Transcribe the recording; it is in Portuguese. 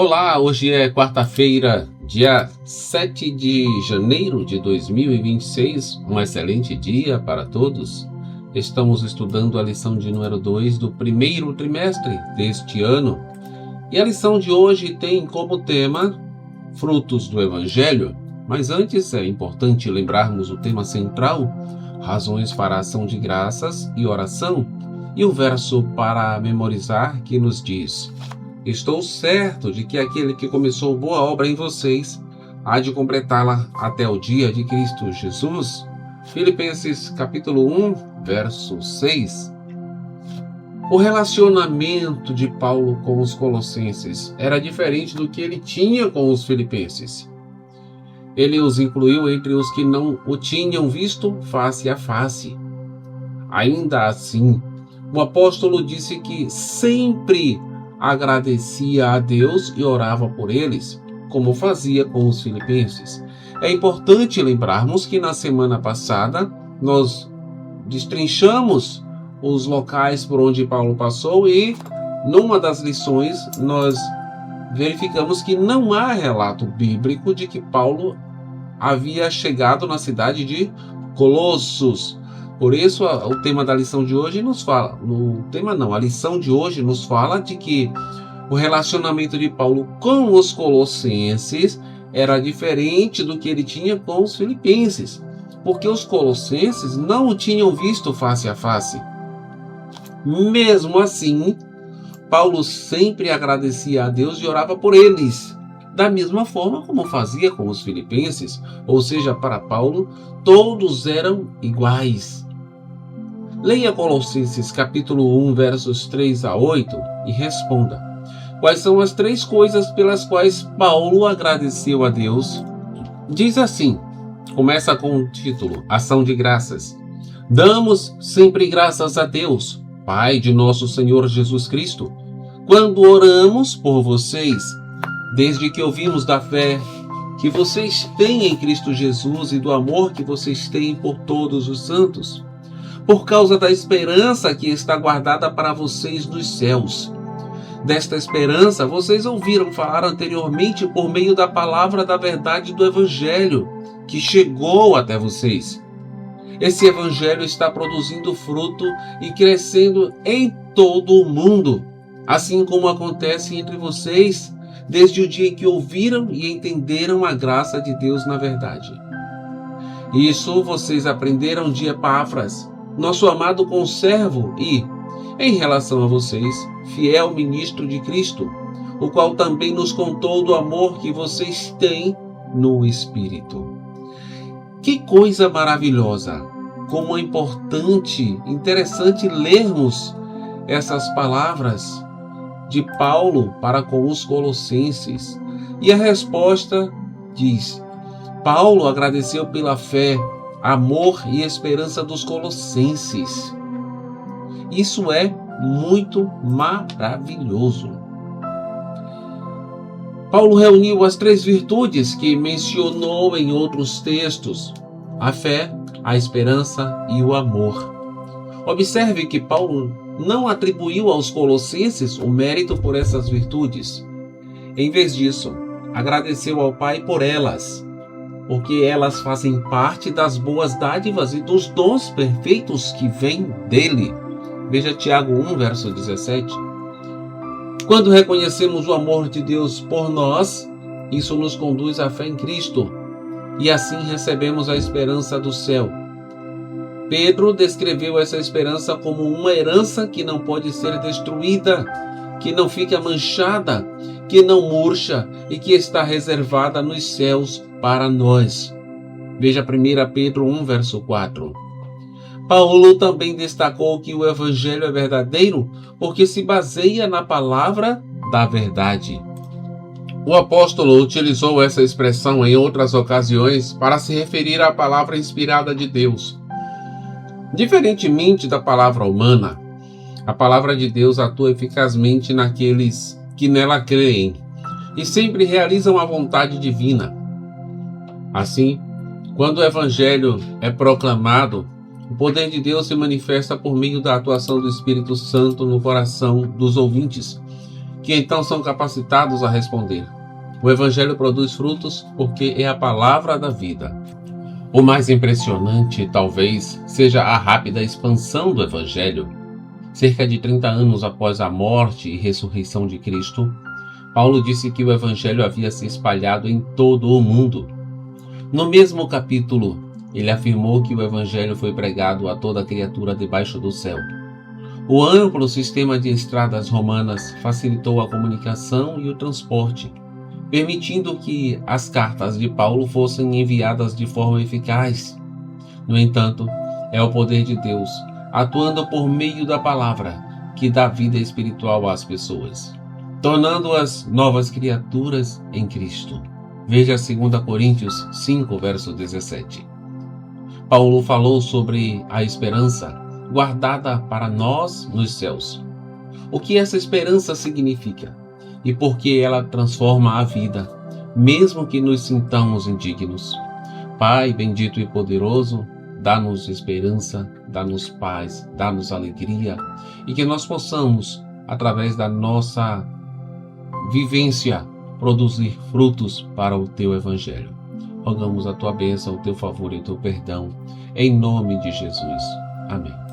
Olá, hoje é quarta-feira, dia 7 de janeiro de 2026, um excelente dia para todos. Estamos estudando a lição de número 2 do primeiro trimestre deste ano. E a lição de hoje tem como tema frutos do Evangelho. Mas antes é importante lembrarmos o tema central, razões para a ação de graças e oração, e o verso para memorizar que nos diz: estou certo de que aquele que começou boa obra em vocês há de completá-la até o dia de Cristo Jesus. Filipenses capítulo 1, verso 6. O relacionamento de Paulo com os colossenses era diferente do que ele tinha com os filipenses. Ele os incluiu entre os que não o tinham visto face a face. Ainda assim, o apóstolo disse que sempre agradecia a Deus e orava por eles, como fazia com os filipenses. É importante lembrarmos que na semana passada nós destrinchamos os locais por onde Paulo passou e numa das lições nós verificamos que não há relato bíblico de que Paulo havia chegado na cidade de Colossos. Por isso, o tema da lição de hoje nos fala, a lição de hoje nos fala de que o relacionamento de Paulo com os colossenses era diferente do que ele tinha com os filipenses, porque os colossenses não o tinham visto face a face. Mesmo assim, Paulo sempre agradecia a Deus e orava por eles, da mesma forma como fazia com os filipenses, ou seja, para Paulo, todos eram iguais. Leia Colossenses capítulo 1, versos 3 a 8 e responda: quais são as 3 coisas pelas quais Paulo agradeceu a Deus? Diz assim, começa com o título, Ação de Graças. Damos sempre graças a Deus, Pai de nosso Senhor Jesus Cristo, quando oramos por vocês, desde que ouvimos da fé que vocês têm em Cristo Jesus e do amor que vocês têm por todos os santos, por causa da esperança que está guardada para vocês nos céus. Desta esperança vocês ouviram falar anteriormente por meio da palavra da verdade do Evangelho, que chegou até vocês. Esse Evangelho está produzindo fruto e crescendo em todo o mundo, assim como acontece entre vocês, desde o dia em que ouviram e entenderam a graça de Deus na verdade. Isso vocês aprenderam de Epáfras, nosso amado conservo e, em relação a vocês, fiel ministro de Cristo, o qual também nos contou do amor que vocês têm no Espírito. Que coisa maravilhosa! Como é interessante lermos essas palavras de Paulo para com os colossenses. E a resposta diz: Paulo agradeceu pela fé, amor e esperança dos colossenses. Isso é muito maravilhoso. Paulo reuniu as 3 virtudes que mencionou em outros textos: a fé, a esperança e o amor. Observe que Paulo não atribuiu aos colossenses o mérito por essas virtudes. Em vez disso, agradeceu ao Pai por elas, porque elas fazem parte das boas dádivas e dos dons perfeitos que vêm dele. Veja Tiago 1, verso 17. Quando reconhecemos o amor de Deus por nós, isso nos conduz à fé em Cristo, e assim recebemos a esperança do céu. Pedro descreveu essa esperança como uma herança que não pode ser destruída, que não fica manchada, que não murcha e que está reservada nos céus para nós. Veja 1 Pedro 1, verso 4. Paulo também destacou que o Evangelho é verdadeiro porque se baseia na palavra da verdade. O apóstolo utilizou essa expressão em outras ocasiões para se referir à palavra inspirada de Deus. Diferentemente da palavra humana, a palavra de Deus atua eficazmente naqueles que nela creem e sempre realizam a vontade divina. Assim, quando o Evangelho é proclamado, o poder de Deus se manifesta por meio da atuação do Espírito Santo no coração dos ouvintes, que então são capacitados a responder. O Evangelho produz frutos porque é a palavra da vida. O mais impressionante, talvez, seja a rápida expansão do Evangelho. Cerca de 30 anos após a morte e ressurreição de Cristo, Paulo disse que o Evangelho havia se espalhado em todo o mundo. No mesmo capítulo, ele afirmou que o Evangelho foi pregado a toda criatura debaixo do céu. O amplo sistema de estradas romanas facilitou a comunicação e o transporte, permitindo que as cartas de Paulo fossem enviadas de forma eficaz. No entanto, é o poder de Deus, atuando por meio da palavra, que dá vida espiritual às pessoas, tornando-as novas criaturas em Cristo. Veja 2 Coríntios 5, verso 17. Paulo falou sobre a esperança guardada para nós nos céus. O que essa esperança significa? E por que ela transforma a vida, mesmo que nos sintamos indignos? Pai bendito e poderoso, dá-nos esperança, dá-nos paz, dá-nos alegria, e que nós possamos, através da nossa vivência, produzir frutos para o Teu Evangelho. Rogamos a Tua bênção, o Teu favor e o Teu perdão, em nome de Jesus. Amém.